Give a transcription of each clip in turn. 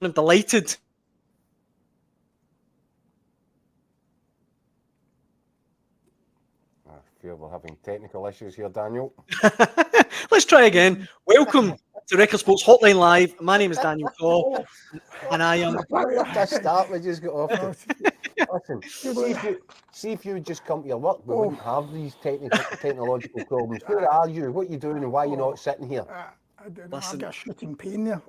I'm delighted. I fear we're having technical issues here, Daniel. Let's try again. Welcome to Record Sports Hotline Live. My name is Daniel Caw, and I am. To start, we just got off. Listen, see if you just come to your work, we wouldn't have these technological problems. Where are you? What are you doing, and why are you not sitting here? I don't know. Listen. I've got a shooting pain there.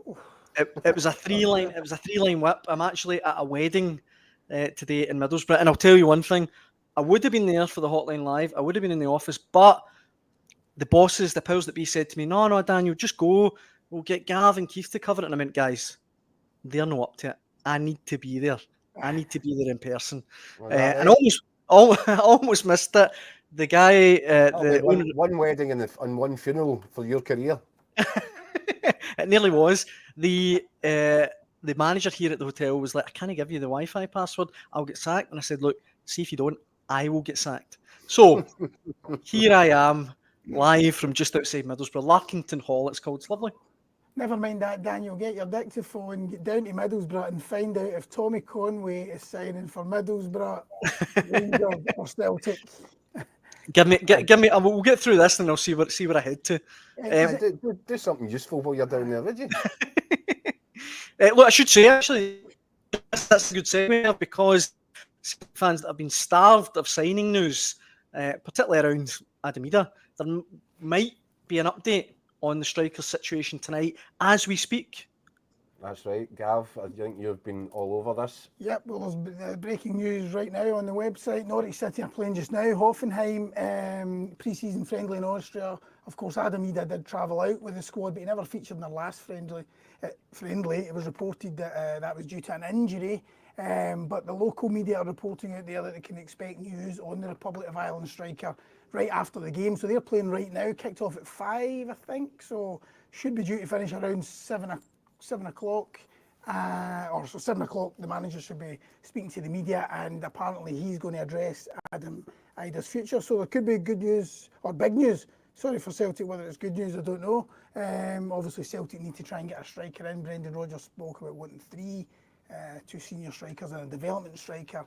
It was a three-line. It was a three-line whip. I'm actually at a wedding today in Middlesbrough, and I'll tell you one thing: I would have been there for the Hotline Live. I would have been in the office, but the bosses, the powers that be, said to me, "No, Daniel, just go. We'll get Gav and Keith to cover it." And I went, "Guys, they're not up to it. I need to be there. I need to be there in person." And I almost missed it. The guy, one wedding and one funeral for your career. It nearly was. The manager here at the hotel was like, "I can't give you the Wi-Fi password. I'll get sacked." And I said, "Look, see if you don't, I will get sacked." So here I am, live from just outside Middlesbrough, Larkington Hall. It's called. It's lovely. Never mind that, Daniel. Get your dictaphone, get down to Middlesbrough and find out if Tommy Conway is signing for Middlesbrough, Rangers or Celtic. Give me. We'll get through this, and I'll see where I head to. Do something useful while you're down there, would you? Look, I should say actually, that's a good segue because fans that have been starved of signing news, particularly around Adamida, there might be an update on the strikers' situation tonight as we speak. That's right, Gav. I think you've been all over this. Yep, well, there's breaking news right now on the website. Norwich City are playing just now. Hoffenheim, pre-season friendly in Austria. Of course, Adamida did travel out with the squad, but he never featured in their last friendly. It was reported that that was due to an injury, but the local media are reporting out there that they can expect news on the Republic of Ireland striker right after the game. So they're playing right now, kicked off at 5, I think. So should be due to finish around 7 o'clock. Or so 7 o'clock, the manager should be speaking to the media, and apparently he's going to address Adam Ida's future. So there could be good news or big news. Sorry for Celtic, whether it's good news, I don't know. Obviously, Celtic need to try and get a striker in. Brendan Rodgers spoke about wanting 3, 2 senior strikers and a development striker.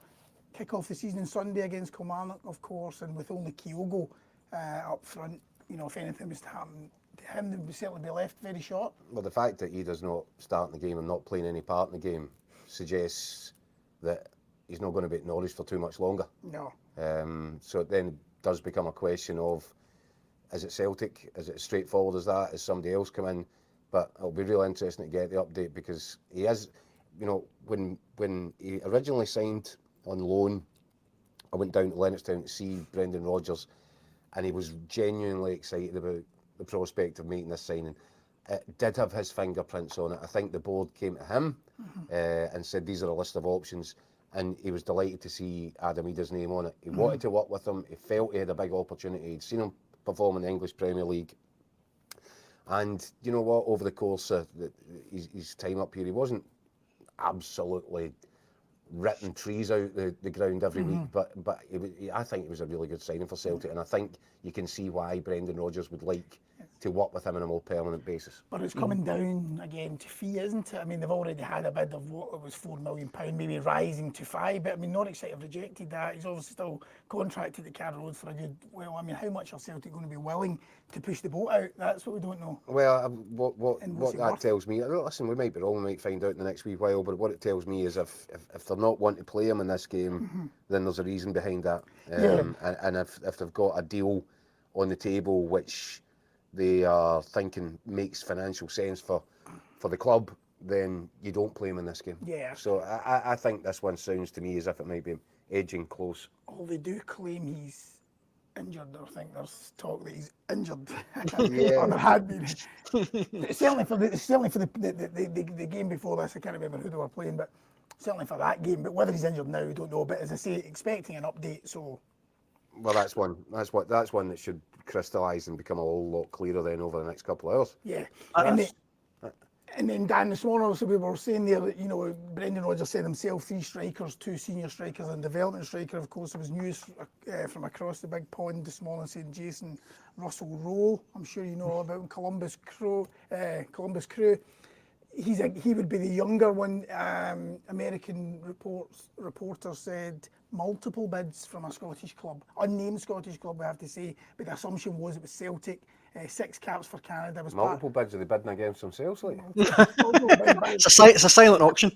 Kick off the season on Sunday against Kilmarnock, of course, and with only Kyogo up front, if anything was to happen to him, they would certainly be left very short. Well, the fact that he does not start in the game and not playing any part in the game suggests that he's not going to be at Norwich for too much longer. No. So it then does become a question of, is it Celtic? Is it as straightforward as that? Is somebody else come in? But it'll be real interesting to get the update because he is, when he originally signed on loan, I went down to Lennoxtown to see Brendan Rodgers, and he was genuinely excited about the prospect of making this signing. It did have his fingerprints on it. I think the board came to him and said these are a list of options, and he was delighted to see Adam Ida's name on it. He wanted to work with him. He felt he had a big opportunity. He'd seen him perform in the English Premier League, and you know what? Over the course of his time up here, he wasn't absolutely ripping trees out the ground every week, but I think it was a really good signing for Celtic, and I think you can see why Brendan Rodgers would like to work with him on a more permanent basis. But it's coming down again to fee, isn't it? I mean, they've already had a bid of what it was £4 million, maybe rising to 5. But I mean, Norwich City have rejected that. He's obviously still contracted at Carrow Road for a good. Well, I mean, how much are Celtic going to be willing to push the boat out? That's what we don't know. Well, what that tells me, listen, we might be wrong. We might find out in the next wee while. But what it tells me is if they're not wanting to play him in this game, then there's a reason behind that. And if they've got a deal on the table which they are thinking makes financial sense for the club, then you don't play him in this game. Yeah. So I think this one sounds to me as if it might be edging close. Oh, they do claim he's injured. I think there's talk that he's injured. Yeah. Or there had been. certainly for the game before this, I can't remember who they were playing, but certainly for that game. But whether he's injured now, we don't know. But as I say, expecting an update. So. Well, that's one that should crystallise and become a whole lot clearer then over the next couple of hours. Yeah, and then Dan, this morning also we were saying there that Brendan Rodgers said himself 3 strikers, 2 senior strikers and development striker. Of course, there was news from across the big pond this morning saying Jason Russell Rowe. I'm sure you know all about him, Columbus Crew. he would be the younger one. American reporter said multiple bids from a Scottish club, unnamed Scottish club, we have to say, but the assumption was it was Celtic. 6 caps for Canada. Was multiple bids. Are they bidding against themselves? Like? It's a silent auction.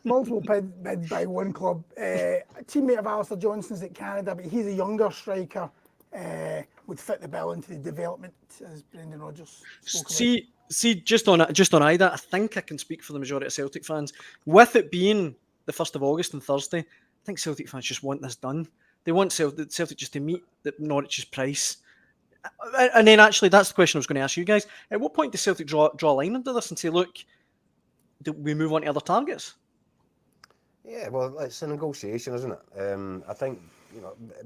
Multiple bids by one club. A teammate of Alistair Johnson's at Canada, but he's a younger striker. Would fit the bill into the development, as Brendan Rodgers spoke about. See, just on Ida, I think I can speak for the majority of Celtic fans. With it being the 1st of August and Thursday, I think Celtic fans just want this done. They want Celtic just to meet Norwich's price. And then actually, that's the question I was going to ask you guys. At what point does Celtic draw a line under this and say, look, do we move on to other targets? Yeah, well, it's a negotiation, isn't it? I think,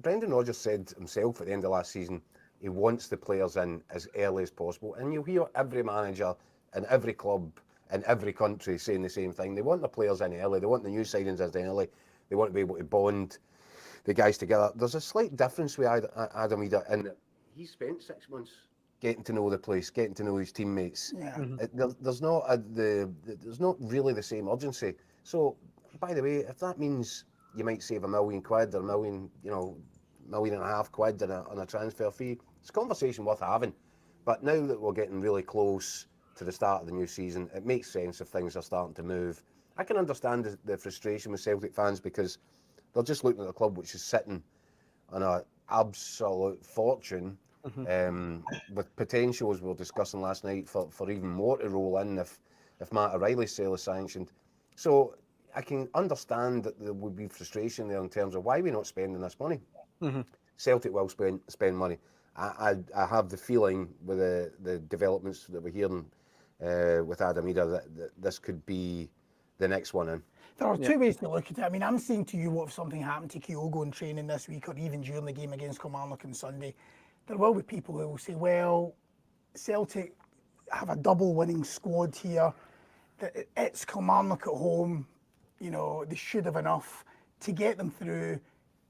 Brendan Rodgers said himself at the end of last season, he wants the players in as early as possible. And you'll hear every manager in every club in every country saying the same thing. They want the players in early. They want the new signings in early. They want to be able to bond the guys together. There's a slight difference with Adam Ida in that he spent 6 months getting to know the place, getting to know his teammates. Yeah. There's not really the same urgency. So, by the way, if that means you might save £1 million or £1 million, £1.5 million on a transfer fee, it's a conversation worth having. But now that we're getting really close to the start of the new season, it makes sense if things are starting to move. I can understand the frustration with Celtic fans because they're just looking at a club which is sitting on an absolute fortune, with potential, as we were discussing last night, for even more to roll in if Matt O'Reilly's sale is sanctioned. So I can understand that there would be frustration there in terms of why we're not spending this money. Celtic will spend money. I have the feeling with the developments that we're hearing with Adam Ida that this could be the next one in. There are two ways to look at it. I mean, I'm saying to you, what if something happened to Kyogo in training this week or even during the game against Kilmarnock on Sunday? There will be people who will say, well, Celtic have a double winning squad here. It's Kilmarnock at home. They should have enough to get them through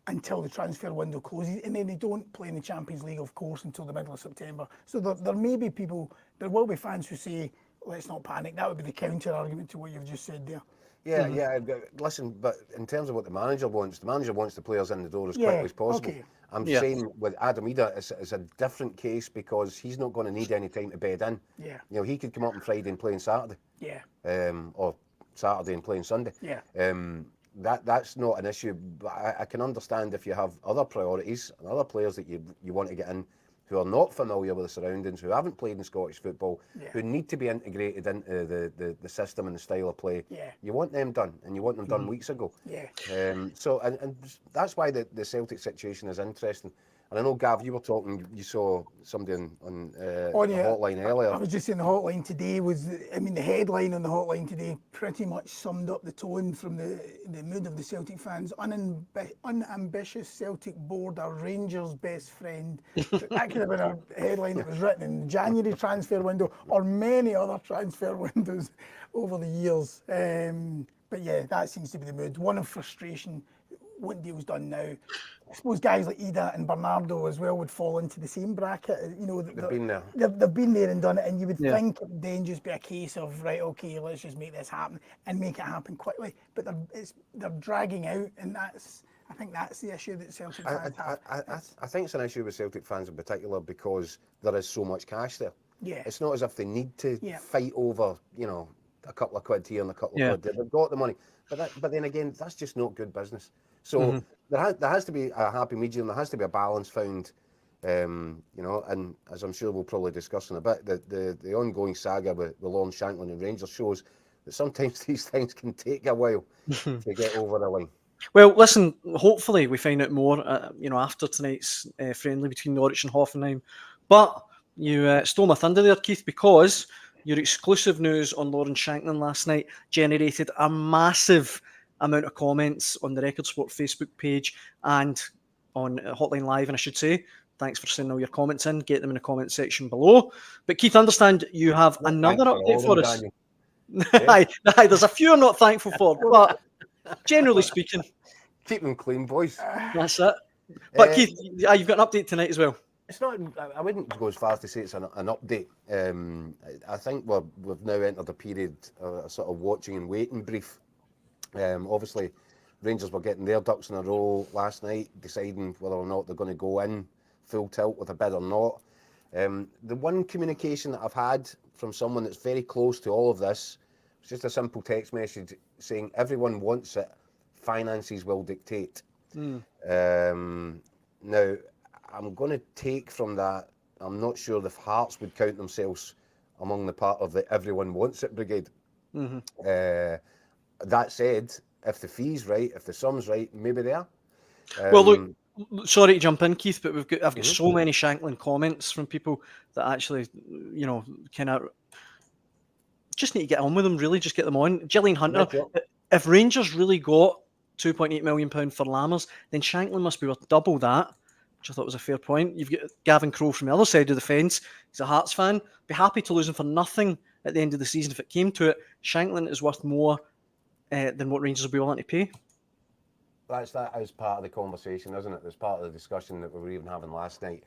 until the transfer window closes, and then they don't play in the Champions League, of course, until the middle of September. So there may be people, there will be fans who say, let's not panic. That would be the counter argument to what you've just said there. Yeah. Listen, but in terms of what the manager wants the players in the door as quickly as possible. Okay. I'm saying with Adam Ida, it's a different case because he's not going to need any time to bed in. Yeah. He could come up on Friday and play on Saturday. Yeah. Or Saturday and play on Sunday. Yeah. That's not an issue, but I can understand if you have other priorities and other players that you want to get in who are not familiar with the surroundings, who haven't played in Scottish football, who need to be integrated into the system and the style of play. Yeah. You want them done, and you want them done weeks ago. Yeah. So that's why the Celtic situation is interesting. And I know, Gav, you were talking, you saw somebody on the hotline earlier. I was just saying the hotline today the headline on the hotline today pretty much summed up the tone from the mood of the Celtic fans. Unambitious Celtic board, our Rangers' best friend. That could have been a headline that was written in the January transfer window or many other transfer windows over the years. But yeah, that seems to be the mood. One of frustration. What deal's done now? I suppose guys like Ida and Bernardo as well would fall into the same bracket. They've been there. They've been there and done it, and you would think it would then just be a case of right, okay, let's just make this happen and make it happen quickly. But they're dragging out, and I think that's the issue that Celtic fans have. I think it's an issue with Celtic fans in particular because there is so much cash there. Yeah. It's not as if they need to fight over, a couple of quid here and a couple of quid there. They've got the money. But then again, that's just not good business. So there has to be a happy medium. There has to be a balance found, and as I'm sure we'll probably discuss in a bit, the ongoing saga with Lorne, Shankland and Rangers shows that sometimes these things can take a while to get over the line. Well, listen, hopefully we find out more, after tonight's friendly between Norwich and Hoffenheim. But you stole my thunder there, Keith, because your exclusive news on Lawrence Shankland last night generated a massive amount of comments on the Record Sport Facebook page and on Hotline Live, and I should say, thanks for sending all your comments in. Get them in the comment section below. But Keith, I understand you have another update for us. Aye, there's a few I'm not thankful for, but generally speaking, keep them clean, boys. That's it. But Keith, you've got an update tonight as well. It's not. I wouldn't go as far as to say it's an update. I think we've now entered a period, a sort of watching and waiting brief. Obviously, Rangers were getting their ducks in a row last night, deciding whether or not they're going to go in full tilt with a bid or not. The one communication that I've had from someone that's very close to all of this was just a simple text message saying everyone wants it, finances will dictate. Now, I'm going to take from that, I'm not sure if Hearts would count themselves among the part of the everyone wants it brigade. That said, if the fee's right, if the sum's right, maybe they are. Well, look, sorry to jump in, Keith, but I've got so many Shankland comments from people that actually, you know, kind of just need to get on with them, really, just get them on. Gillian Hunter, if Rangers really got £2.8 million for Lammers, then Shankland must be worth double that, which I thought was a fair point. You've got Gavin Crow from the other side of the fence. He's a Hearts fan. Be happy to lose him for nothing at the end of the season if it came to it. Shankland is worth more than what Rangers will be willing to pay. That is part of the conversation, isn't it? It's part of the discussion that we were even having last night.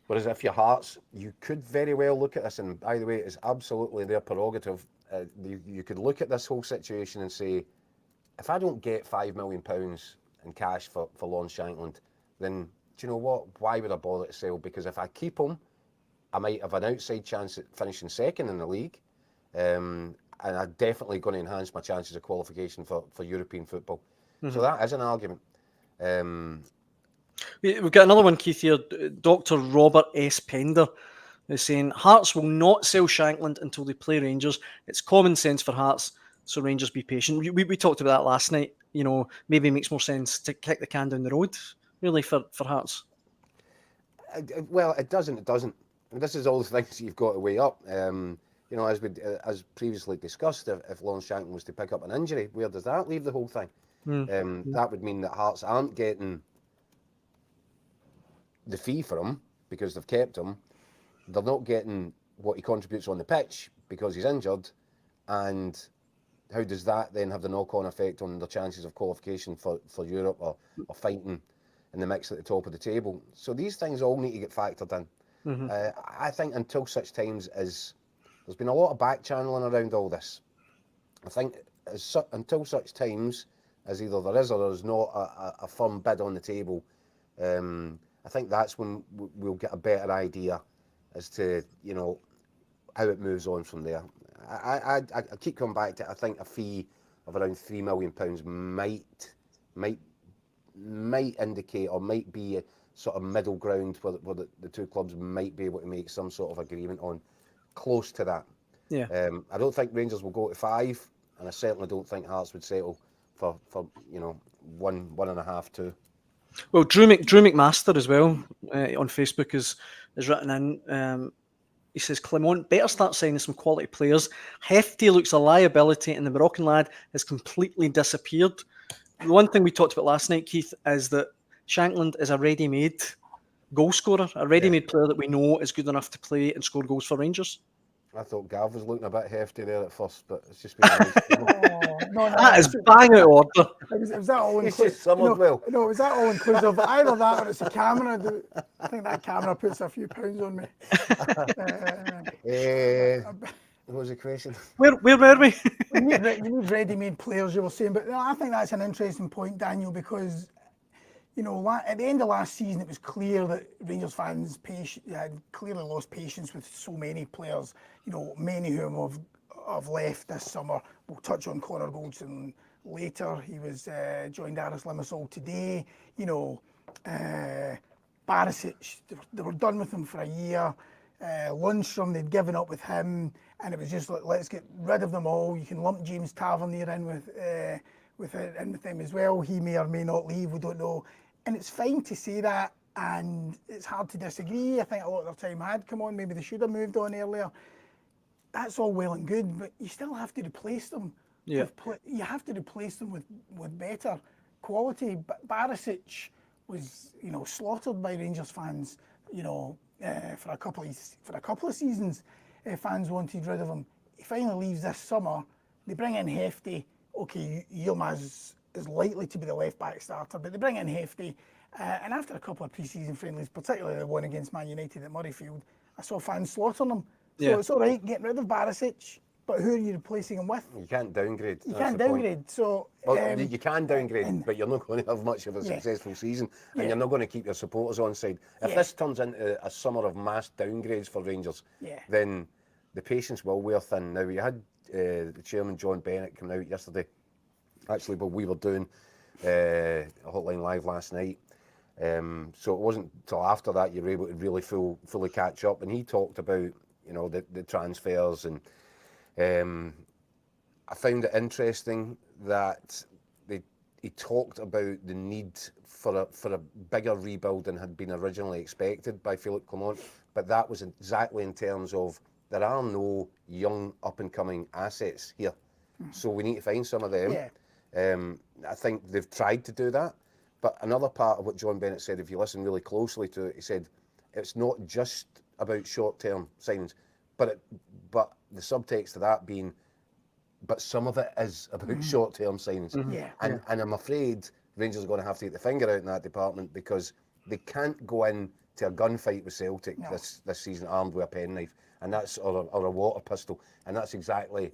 Whereas if you're Hearts, you could very well look at this, and by the way, it's absolutely their prerogative. You could look at this whole situation and say, if I don't get £5 million in cash for Lon Shankland, then do you know what? Why would I bother to sell? Because if I keep him, I might have an outside chance at finishing second in the league, and I'm definitely going to enhance my chances of qualification for European football. So that is an argument. We've got another one, Keith, here. Dr. Robert S. Pender is saying, Hearts will not sell Shankland until they play Rangers. It's common sense for Hearts, so Rangers be patient. We talked about that last night. You know, maybe it makes more sense to kick the can down the road, really, for Hearts. Well, it doesn't. It doesn't. And this is all the things you've got to weigh up. You know, as previously discussed, if Lon Shankland was to pick up an injury, where does that leave the whole thing? That would mean that Hearts aren't getting the fee for him because they've kept him. They're not getting what he contributes on the pitch because he's injured. And how does that then have the knock-on effect on their chances of qualification for Europe or fighting in the mix at the top of the table? So these things all need to get factored in. I think until such times as there's been a lot of back channeling around all this. I think until such times as either there is or there is not a firm bid on the table, I think that's when we'll get a better idea as to, you know, how it moves on from there. I keep coming back to, I think a fee of around £3 million might indicate or might be a sort of middle ground where the two clubs might be able to make some sort of agreement on, close to that. Yeah. I don't think Rangers will go to 5, and I certainly don't think Hearts would settle for you know, 1.5, 2. Well, Drew McMaster as well on Facebook is written in. He says, Clement better start signing some quality players. Hefty looks a liability and the Moroccan lad has completely disappeared. The one thing we talked about last night, Keith, is that Shankland is a ready-made goal scorer, a ready-made player that we know is good enough to play and score goals for Rangers. I thought Gav was looking a bit hefty there at first, but it's just been that is bang out of order. Was that all inclusive? No, was that all inclusive? Either that or it's a camera. I think that camera puts a few pounds on me. What was the question? Where were we? You need ready-made players, you were saying, but I think that's an interesting point, Daniel, because you know, at the end of last season, it was clear that Rangers fans had clearly lost patience with so many players. You know, many who have left this summer. We'll touch on Connor Goldson later. He was joined Aris Limassol today. You know, Barisic, they were done with him for a year. Lundstrom, they'd given up with him, and it was just like, let's get rid of them all. You can lump James Tavernier in with them as well. He may or may not leave, we don't know. And it's fine to say that, and it's hard to disagree. I think a lot of their time had come on. Maybe they should have moved on earlier. That's all well and good, but you still have to replace them. Yeah. You have to replace them with better quality. Barisic was, you know, slaughtered by Rangers fans, you know, for a couple of seasons. Fans wanted rid of him. He finally leaves this summer. They bring in Hefty. Okay, Yilmaz is likely to be the left-back starter, but they bring in Hefty, and after a couple of pre-season friendlies, particularly the one against Man United at Murrayfield, I saw fans slaughtering them. So it's all right getting rid of Barisic, but who are you replacing him with? You can't downgrade. You can't downgrade. So you can downgrade, but you're not going to have much of a successful season, and you're not going to keep your supporters on side. If this turns into a summer of mass downgrades for Rangers, then the patience will wear thin. Now, you had the chairman, John Bennett, coming out yesterday, actually, but we were doing a Hotline Live last night. So it wasn't till after that you were able to really fully catch up, and he talked about, you know, the transfers, and I found it interesting that he talked about the need for a bigger rebuild than had been originally expected by Philippe Clement, but that was exactly in terms of there are no young up-and-coming assets here, so we need to find some of them. I think they've tried to do that, but another part of what John Bennett said, if you listen really closely to it, he said it's not just about short-term signings, but the subtext of that being, but some of it is about short-term signings. And I'm afraid Rangers are going to have to get the finger out in that department, because they can't go in to a gunfight with Celtic this season armed with a penknife, and that's or a water pistol, and that's exactly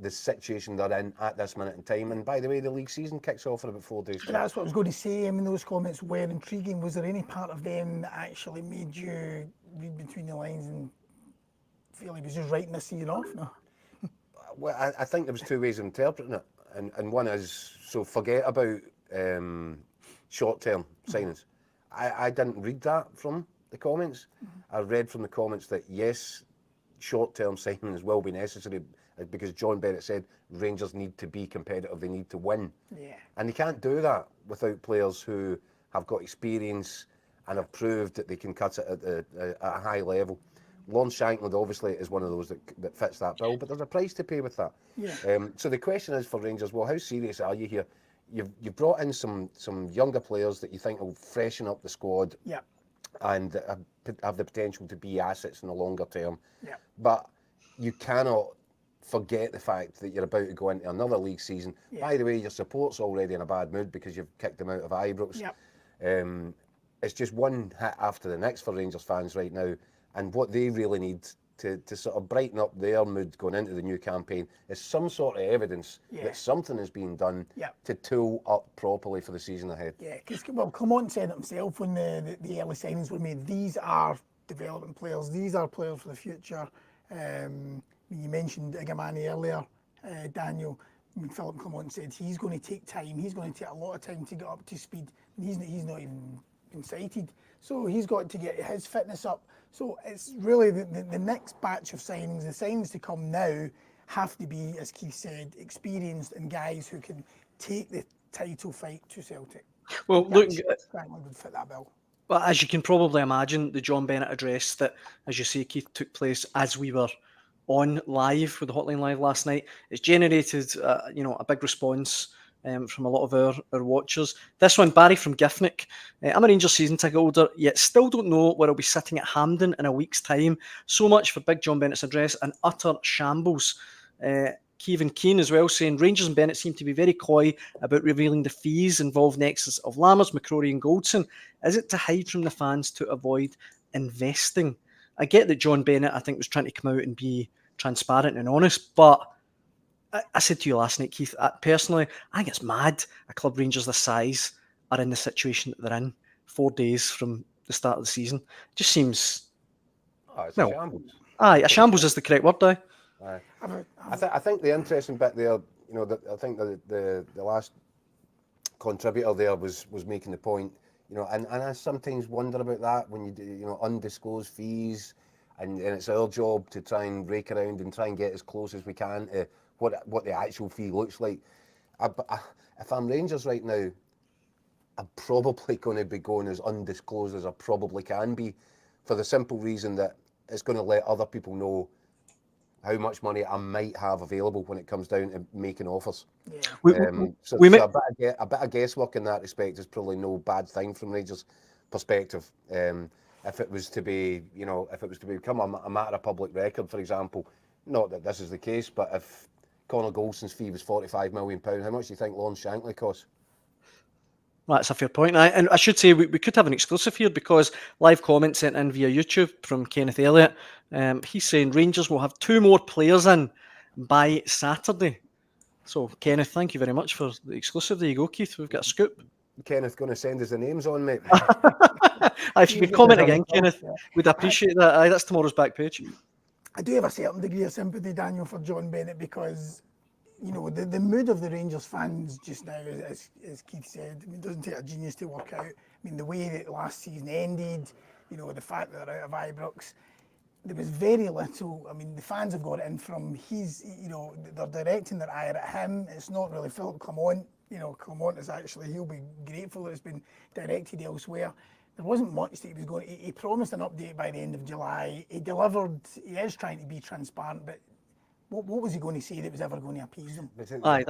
the situation they're in at this minute in time. And by the way, the league season kicks off in about 4 days. That's what I was going to say. I mean, those comments were intriguing. Was there any part of them that actually made you read between the lines and feel he was just writing this season off? No. Well, I think there was two ways of interpreting it, and one is, so forget about short-term signings. I didn't read that from the comments. I read from the comments that yes, short-term signings will be necessary, because John Bennett said Rangers need to be competitive, they need to win. And they can't do that without players who have got experience and have proved that they can cut it at a high level. Lon Shankland obviously is one of those that fits that bill, but there's a price to pay with that. So the question is for Rangers, well, how serious are you here? You've brought in some younger players that you think will freshen up the squad and have the potential to be assets in the longer term. But you cannot forget the fact that you're about to go into another league season. By the way, your support's already in a bad mood because you've kicked them out of Ibrox. It's just one hit after the next for Rangers fans right now, and what they really need to sort of brighten up their mood going into the new campaign is some sort of evidence that something is being done to tool up properly for the season ahead. Because, well, Clement said it himself when the early signings were made. These are development players. These are players for the future. You mentioned Igamani earlier, Daniel. I mean, Philippe Clement said he's going to take time. He's going to take a lot of time to get up to speed. He's not even been sighted, so he's got to get his fitness up. So it's really the next batch of signings, the signings to come now, have to be, as Keith said, experienced and guys who can take the title fight to Celtic. Well, look, Shankland would fit that bill. Well, as you can probably imagine, the John Bennett address that, as you say, Keith, took place as we were on live with the Hotline Live last night. It's generated, a big response from a lot of our watchers. This one, Barry from Giffnock. I'm a Rangers season ticket holder, yet still don't know where I'll be sitting at Hampden in a week's time. So much for Big John Bennett's address, and utter shambles. Kevin Keane as well, saying Rangers and Bennett seem to be very coy about revealing the fees involved in excess of Lammers, McCrory and Goldson. Is it to hide from the fans to avoid investing? I get that John Bennett, I think, was trying to come out and be transparent and honest, but I said to you last night, Keith, personally, I think it's mad a club Rangers this size are in the situation that they're in 4 days from the start of the season. It just seems... a shambles. Aye, a shambles is the correct word, aye. I think the interesting bit there, I think the last contributor there was making the point, and I sometimes wonder about that when you do, undisclosed fees, and it's our job to try and rake around and try and get as close as we can to what the actual fee looks like. If I'm Rangers right now, I'm probably going to be going as undisclosed as I probably can be, for the simple reason that it's going to let other people know how much money I might have available when it comes down to making offers. So a bit of guesswork in that respect is probably no bad thing from Rangers' perspective. If it was to be, if it was to become a matter of public record, for example, not that this is the case, but if Connor Goldson's fee was £45 million, how much do you think Lon Shankland costs? That's a fair point. And I should say we could have an exclusive here because live comment sent in via YouTube from Kenneth Elliott. He's saying Rangers will have 2 more players in by Saturday. So, Kenneth, thank you very much for the exclusive. There you go, Keith. We've got a scoop. Kenneth going to send us the names on, mate. If you could comment again, Kenneth, we'd appreciate that. Aye, that's tomorrow's back page. I do have a certain degree of sympathy, Daniel, for John Bennett because, you know, the mood of the Rangers fans just now, as Keith said, I mean, it doesn't take a genius to work out. I mean, the way that last season ended, you know, the fact that they're out of Ibrox, there was very little. I mean, the fans have got it in from you know, they're directing their ire at him. It's not really Philip Clement. You know, Clement is actually, he'll be grateful that it's been directed elsewhere. There wasn't much that he was going. He promised an update by the end of July. He delivered. He is trying to be transparent, but what was he going to say that was ever going to appease them? Aye,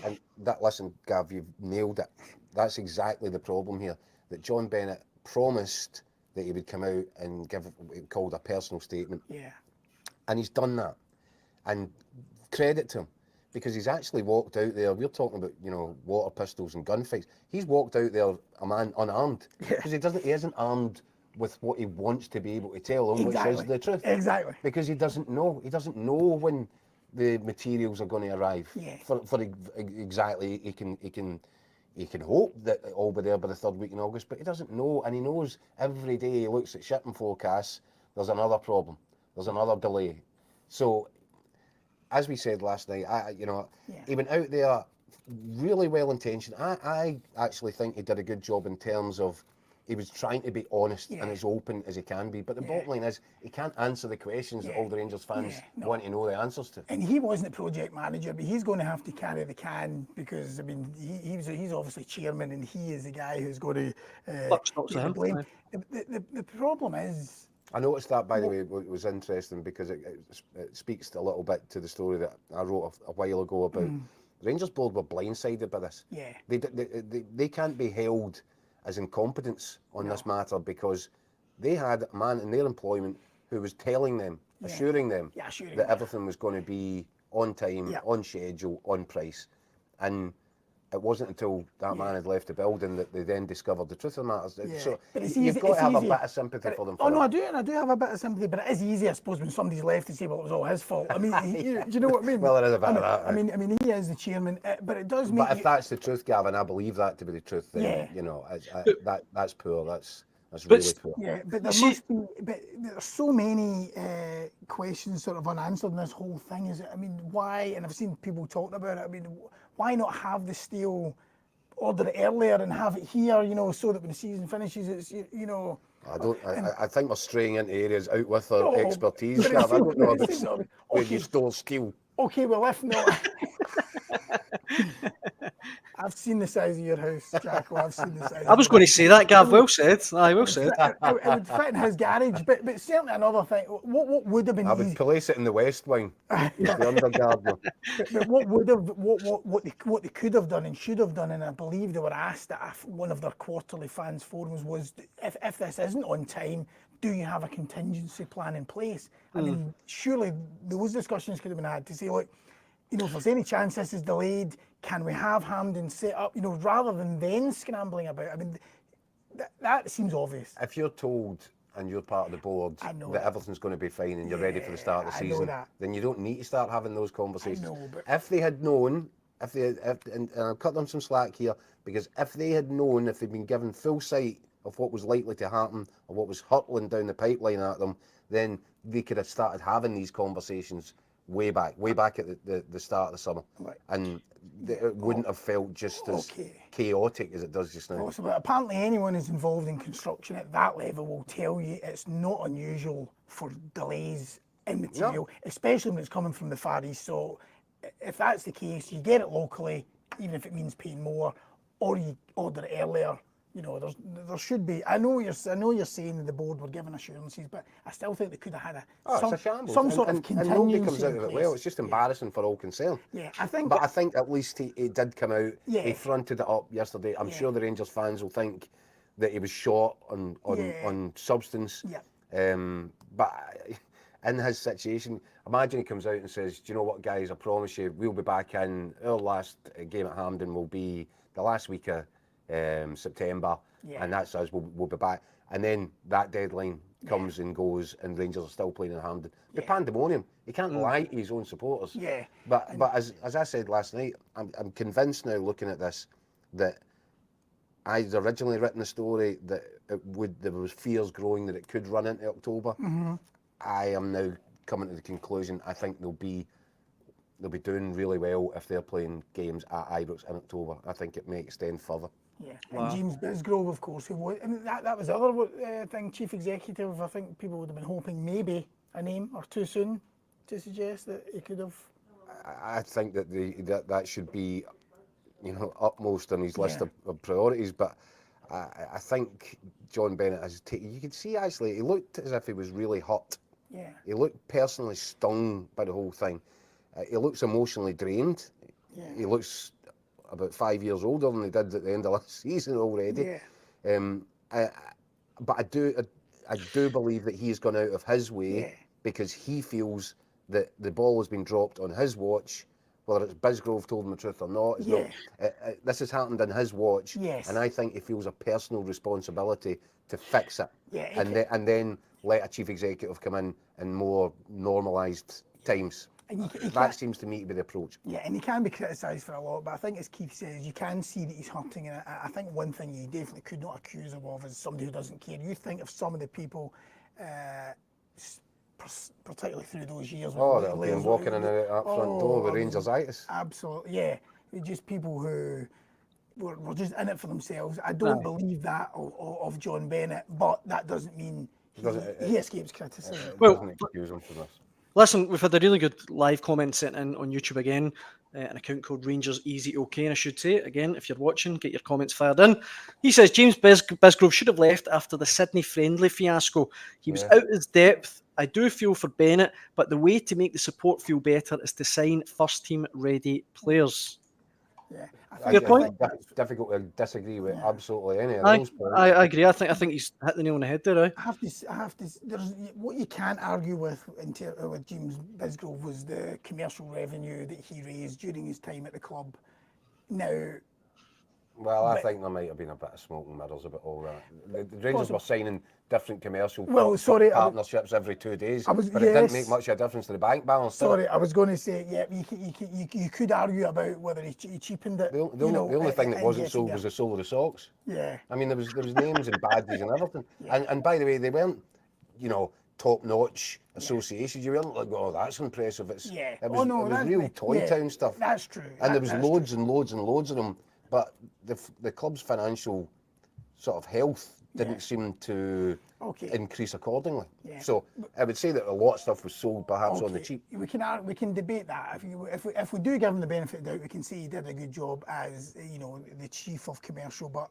And that, listen, Gav, you've nailed it. That's exactly the problem here. That John Bennett promised that he would come out and give what he called a personal statement. Yeah. And he's done that. And credit to him, because he's actually walked out there. We're talking about, you know, water pistols and gunfights. He's walked out there a man unarmed because he isn't armed with what he wants to be able to tell him, which is the truth. Exactly. Because he doesn't know. He doesn't know when the materials are going to arrive. Yeah. For exactly, he can hope that it'll all be there by the 3rd week in August, but he doesn't know, and he knows every day he looks at shipping forecasts, there's another problem, there's another delay. So, as we said last night, he went out there really well intentioned. I actually think he did a good job in terms of he was trying to be honest and as open as he can be. But the bottom line is he can't answer the questions that all the Rangers fans want to know the answers to. And he wasn't the project manager, but he's going to have to carry the can because, I mean, he's obviously chairman and he is the guy who's got to get blame. The problem is... I noticed that, by the way, it was interesting because it speaks a little bit to the story that I wrote a while ago about the Rangers board were blindsided by this. Yeah. They can't be held as incompetence on this matter because they had a man in their employment who was telling them, assuring them that everything was going to be on time, on schedule, on price. And it wasn't until that man had left the building that they then discovered the truth of the matter. So you've got to have a bit of sympathy for them. I do have a bit of sympathy, but it is easy, I suppose, when somebody's left to say, well, it was all his fault. I mean, do you know what I mean? Well, there is a bit of that. I mean, he is the chairman, but it does make. But if that's the truth, Gavin, I believe that to be the truth. Then you know, that's poor. That's really poor. Yeah, but there must be. But there's so many questions sort of unanswered in this whole thing. Is it? I mean, why? And I've seen people talking about it. I mean, why not have the steel, order it earlier and have it here? You know, so that when the season finishes, it's I think we're straying into areas out with our expertise, Gav. I don't know about where you stole steel. Okay, well, if not, I've seen the size of your house, Jacko. I've seen the size. I was going to say that, Gav. Well said. Aye, well said. It would fit in his garage, but certainly another thing. What would have been? I would place it in the West Wing, the undergardener. But what would have, what they could have done and should have done, and I believe they were asked at one of their quarterly fans forums, was if this isn't on time, do you have a contingency plan in place? I mean, surely those discussions could have been had to say, look, you know, if there's any chance this is delayed, can we have Hampden set up, you know, rather than then scrambling about? I mean, that seems obvious. If you're told and you're part of the board that everything's going to be fine and you're ready for the start of the season, then you don't need to start having those conversations. If they had known, and I'll cut them some slack here, because if they had known, if they'd been given full sight of what was likely to happen or what was hurtling down the pipeline at them, then they could have started having these conversations way back at the start of the summer, and it wouldn't have felt just as chaotic as it does just now. But apparently anyone who's involved in construction at that level will tell you it's not unusual for delays in material, especially when it's coming from the Far East. So if that's the case, you get it locally, even if it means paying more, or you order it earlier. You know, there should be. I know you're saying that the board were given assurances, but I still think they could have had some sort of contingency. And nobody comes out of it well. It's just embarrassing for all concerned. Yeah, I think. But I think at least he did come out. Yeah. He fronted it up yesterday. I'm sure the Rangers fans will think that he was short on substance. Yeah. But in his situation, imagine he comes out and says, "Do you know what, guys? I promise you, we'll be back in. Our last game at Hampden will be the last week of September, and that's us. We'll be back, and then that deadline comes and goes, and Rangers are still playing in Hampden. The pandemonium. He can't lie to his own supporters. Yeah. But as I said last night, I'm convinced now, looking at this, that I'd originally written the story that there was fears growing that it could run into October. I am now coming to the conclusion I think they'll be doing really well if they're playing games at Ibrox in October. I think it may extend further. Yeah, and James Bisgrove, of course, who was, and that was the other thing, chief executive. I think people would have been hoping maybe a name or too soon to suggest that he could have. I think that that should be, upmost on his list of priorities. But I think John Bennett has taken. You could see actually he looked as if he was really hurt. Yeah. He looked personally stung by the whole thing. He looks emotionally drained. Yeah. He looks about 5 years older than he did at the end of last season already. Yeah. But I do believe that he's gone out of his way because he feels that the ball has been dropped on his watch, whether it's Bisgrove told him the truth or not. This has happened on his watch, and I think he feels a personal responsibility to fix it, and then let a chief executive come in more normalised times. That seems to me to be the approach. Yeah, and he can be criticised for a lot, but I think, as Keith says, you can see that he's hurting, and I think one thing you definitely could not accuse him of is somebody who doesn't care. You think of some of the people, particularly through those years. They've been walking in and out front door with Rangers-itis. Absolutely, yeah. Just people who were just in it for themselves. I don't believe that of John Bennett, but that doesn't mean he escapes criticism. Well, doesn't excuse him for this. Listen, we've had a really good live comment sent in on YouTube again, an account called Rangers Easy OK, and I should say, again, if you're watching, get your comments fired in. He says, James Bisgrove should have left after the Sydney friendly fiasco. He was out his depth. I do feel for Bennett, but the way to make the support feel better is to sign first-team ready players. Yeah, Good point. Difficult to disagree with absolutely any of those points. I agree. I think he's hit the nail on the head there. Right? I have to. There's what you can't argue with James Bisgrove was the commercial revenue that he raised during his time at the club. Now, I think there might have been a bit of smoke and mirrors about all that. The Rangers were signing different commercial partnerships every 2 days, but it didn't make much of a difference to the bank balance. I was going to say, you could argue about whether he cheapened it. The only thing that wasn't sold was the sole of the socks. Yeah. I mean, there was names and badges and everything. And by the way, they weren't, top-notch associations. You weren't like, oh, that's impressive. It was real Toy Town stuff. That's true. And there was loads and loads and loads of them. But the club's financial sort of health didn't seem to increase accordingly. Yeah. So I would say that a lot of stuff was sold perhaps on the cheap. We can debate that. If we do give him the benefit of the doubt, we can say he did a good job as the chief of commercial. But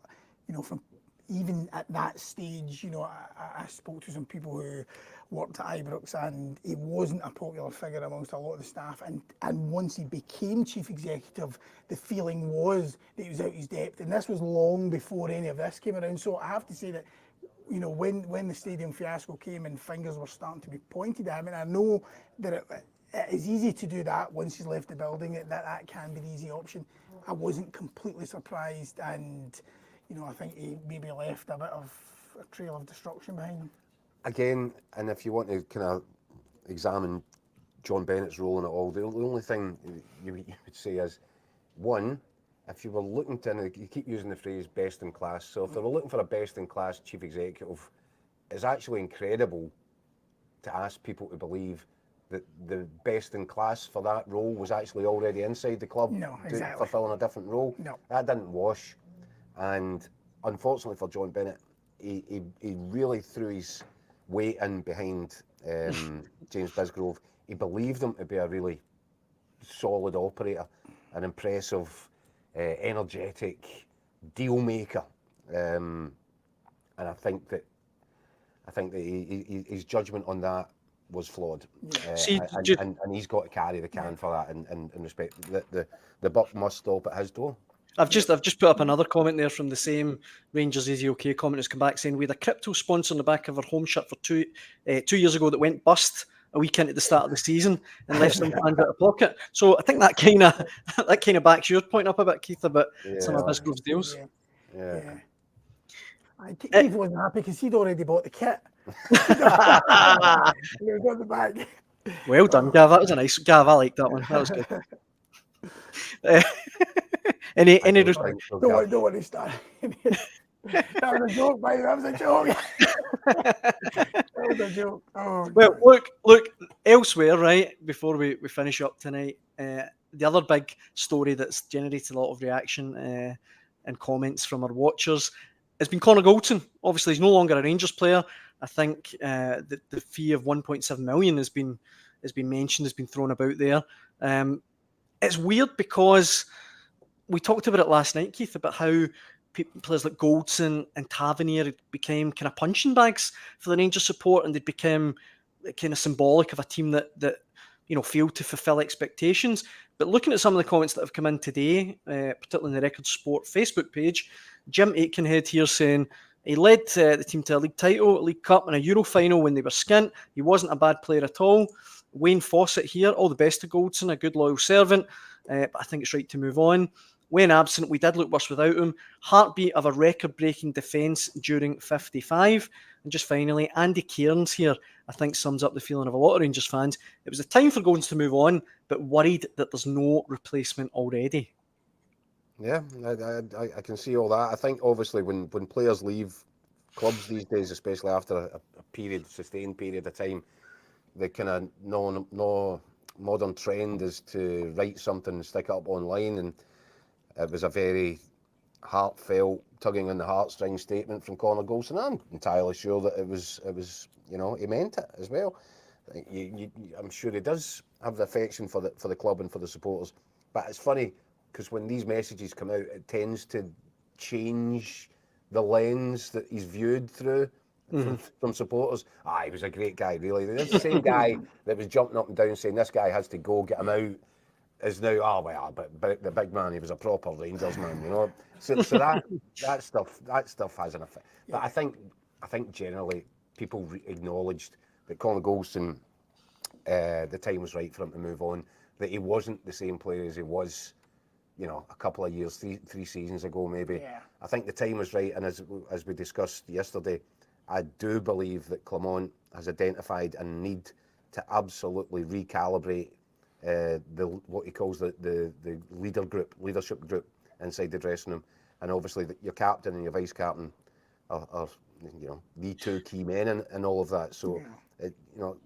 from even at that stage, I spoke to some people who worked at Ibrox, and he wasn't a popular figure amongst a lot of the staff. And once he became chief executive, the feeling was that he was out his depth. And this was long before any of this came around. So I have to say that, when the stadium fiasco came and fingers were starting to be pointed at him, and I know that it is easy to do that once he's left the building. That can be the easy option. I wasn't completely surprised, and I think he maybe left a bit of a trail of destruction behind him. Again, and if you want to kind of examine John Bennett's role in it all, the only thing you would say is, one, if you were looking to, and you keep using the phrase best in class, so if they were looking for a best in class chief executive, it's actually incredible to ask people to believe that the best in class for that role was actually already inside the club, fulfilling a different role. No. That didn't wash. And unfortunately for John Bennett, he really threw his weight in behind James Bisgrove. He believed him to be a really solid operator, an impressive, energetic deal maker, and I think that his judgment on that was flawed. And he's got to carry the can for that, and respect the buck must stop at his door. I've just put up another comment there from the same Rangers Easy OK comment has come back saying we had a crypto sponsor on the back of our home shirt for 2 years ago that went bust a week into the start of the season and left some fans out of pocket. So I think that kind of backs your point up a bit, Keith, about some of Bisgrove's deals. Yeah. Keith wasn't happy because he'd already bought the kit. He got the bag. Well done, Gav. That was a nice Gav. I like that one. That was good. Any Don't want to start. That was a joke, mate. That was a joke. That was a joke. Oh, well, look. Elsewhere, right? Before we finish up tonight, the other big story that's generated a lot of reaction and comments from our watchers has been Connor Goldson. Obviously, he's no longer a Rangers player. I think the fee of 1.7 million has been mentioned, has been thrown about there. It's weird because we talked about it last night, Keith, about how players like Goldson and Tavernier became kind of punching bags for the Rangers support, and they became kind of symbolic of a team that failed to fulfil expectations. But looking at some of the comments that have come in today, particularly in the Record Sport Facebook page, Jim Aitkenhead here saying he led the team to a league title, a League Cup, and a Euro final when they were skint. He wasn't a bad player at all. Wayne Fawcett here, all the best to Goldson, a good loyal servant, but I think it's right to move on. When absent, we did look worse without him. Heartbeat of a record-breaking defence during 55. And just finally, Andy Cairns here, I think sums up the feeling of a lot of Rangers fans. It was a time for Goldson to move on, but worried that there's no replacement already. Yeah, I can see all that. I think obviously when players leave clubs these days, especially after a sustained period of time, the kind of no modern trend is to write something and stick it up online, and it was a very heartfelt, tugging on the heartstrings statement from Connor Goldson. I'm entirely sure that it was he meant it as well. I'm sure he does have the affection for the club and for the supporters. But it's funny because when these messages come out, it tends to change the lens that he's viewed through from supporters. He was a great guy, really. This the same guy that was jumping up and down saying this guy has to go, get him out, is now, but the big man, he was a proper Rangers man, So that stuff has an effect. But I think generally people acknowledged that Connor Goldson, the time was right for him to move on. That he wasn't the same player as he was, a couple of years, three seasons ago maybe. Yeah. I think the time was right, and as we discussed yesterday, I do believe that Clement has identified a need to absolutely recalibrate what he calls the leadership group inside the dressing room, and obviously your captain and your vice captain are the two key men in all of that. So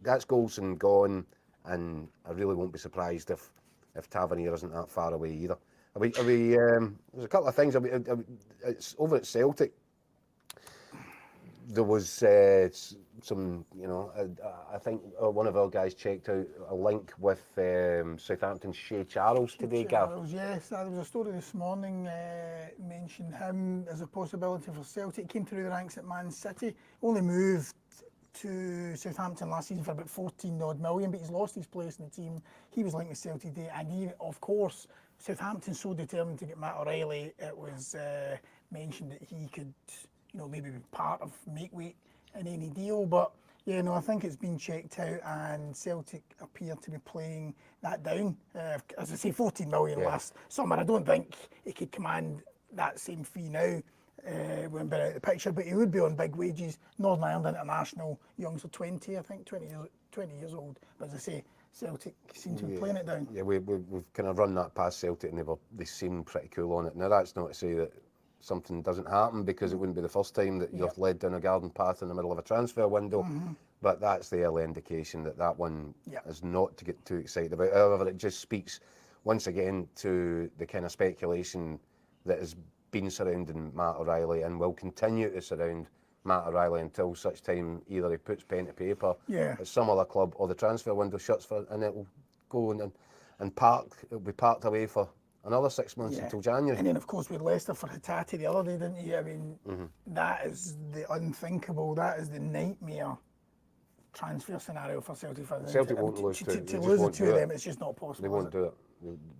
that's Goldson gone, and I really won't be surprised if Tavernier isn't that far away either. There's a couple of things. It's over at Celtic. There was some, I think one of our guys checked out a link with Southampton's Shea Charles today, Gav. Yes, there was a story this morning mentioned him as a possibility for Celtic. Came through the ranks at Man City, only moved to Southampton last season for about 14 odd million, but he's lost his place in the team. He was linked with Celtic today, and he, of course, Southampton so determined to get Matt O'Reilly, it was mentioned that he could maybe be part of make-weight in any deal. But I think it's been checked out, and Celtic appear to be playing that down. As I say, 14 million last summer. I don't think he could command that same fee now when Bennett out of the picture, but he would be on big wages. Northern Ireland international, youngster 20 years old. But as I say, Celtic seem to be playing it down. Yeah, we've kind of run that past Celtic, and they seem pretty cool on it. Now that's not to say that something doesn't happen, because it wouldn't be the first time that you're led down a garden path in the middle of a transfer window. But that's the early indication that one is not to get too excited about. However, it just speaks once again to the kind of speculation that has been surrounding Matt O'Reilly and will continue to surround Matt O'Reilly until such time either he puts pen to paper at some other club, or the transfer window shuts and it will go and it'll be parked away for another 6 months until January. And then, of course, with Leicester for Hatate the other day, didn't he? I mean, that is the unthinkable, that is the nightmare transfer scenario for Celtic fans. Celtic won't lose to lose the two of them, it's just not possible. They won't do it.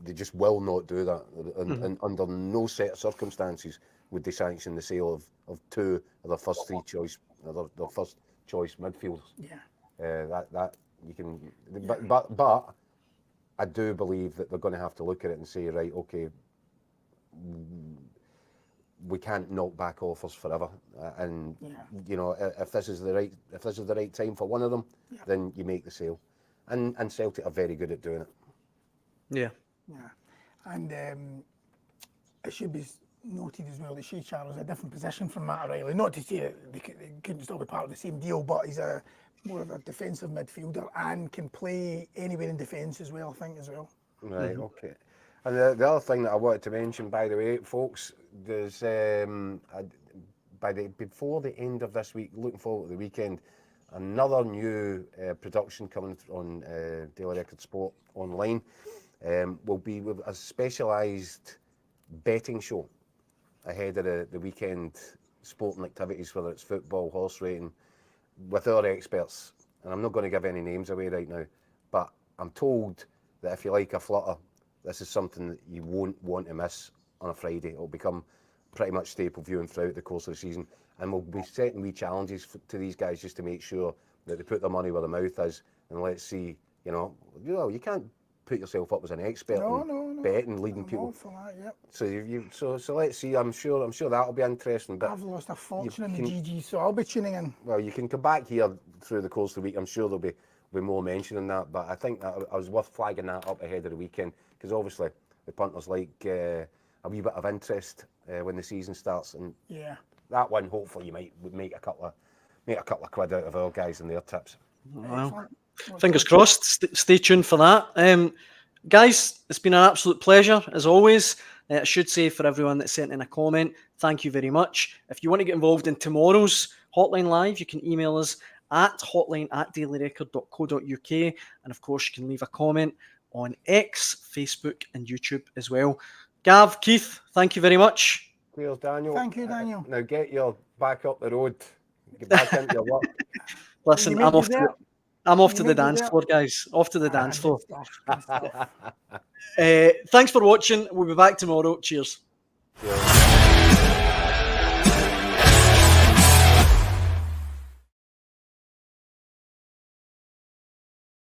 They just will not do that. And under no set of circumstances would they sanction the sale of two of their first their first choice midfielders. That you can, but I do believe that they're going to have to look at it and say, right, okay, we can't knock back offers forever. And Yeah. you know, if this is the right time for one of them, then you make the sale. And Celtic are very good at doing it. Yeah. Yeah, and it should be noted as well that Shea Charles is a different position from Matt O'Reilly. Not to say that they couldn't still be part of the same deal, but he's more of a defensive midfielder and can play anywhere in defence as well, I think, as well. Right, okay. And the other thing that I wanted to mention, by the way, folks, there's before the end of this week, looking forward to the weekend, another new production coming on Daily Record Sport online will be with a specialised betting show ahead of the weekend sporting activities, whether it's football, horse racing, with our experts. And I'm not going to give any names away right now, but I'm told that if you like a flutter, this is something that you won't want to miss on a Friday. It'll become pretty much staple viewing throughout the course of the season. And we'll be setting wee challenges to these guys just to make sure that they put their money where their mouth is. And let's see, you can't put yourself up as an expert in betting, leading people. For that, yep. So let's see. I'm sure that'll be interesting. But I've lost a fortune in the GG, so I'll be tuning in. Well, you can come back here through the course of the week. I'm sure there'll be more mentioning that. But I think that I was worth flagging that up ahead of the weekend, because obviously the punters like a wee bit of interest when the season starts, and that one hopefully you might make a couple of quid out of our guys and their tips. Well, fingers crossed. Stay tuned for that. Guys, it's been an absolute pleasure as always. I should say, for everyone that sent in a comment, thank you very much. If you want to get involved in tomorrow's Hotline Live, you can email us at hotline@dailyrecord.co.uk, and of course you can leave a comment on X, Facebook and YouTube as well. Gav, Keith, thank you very much. Cheers, Daniel. Thank you, Daniel. Now get your back up the road. Get back into your work. Listen, I'm off to the dance floor, guys. Off to the dance floor. Good stuff. Thanks for watching. We'll be back tomorrow. Cheers.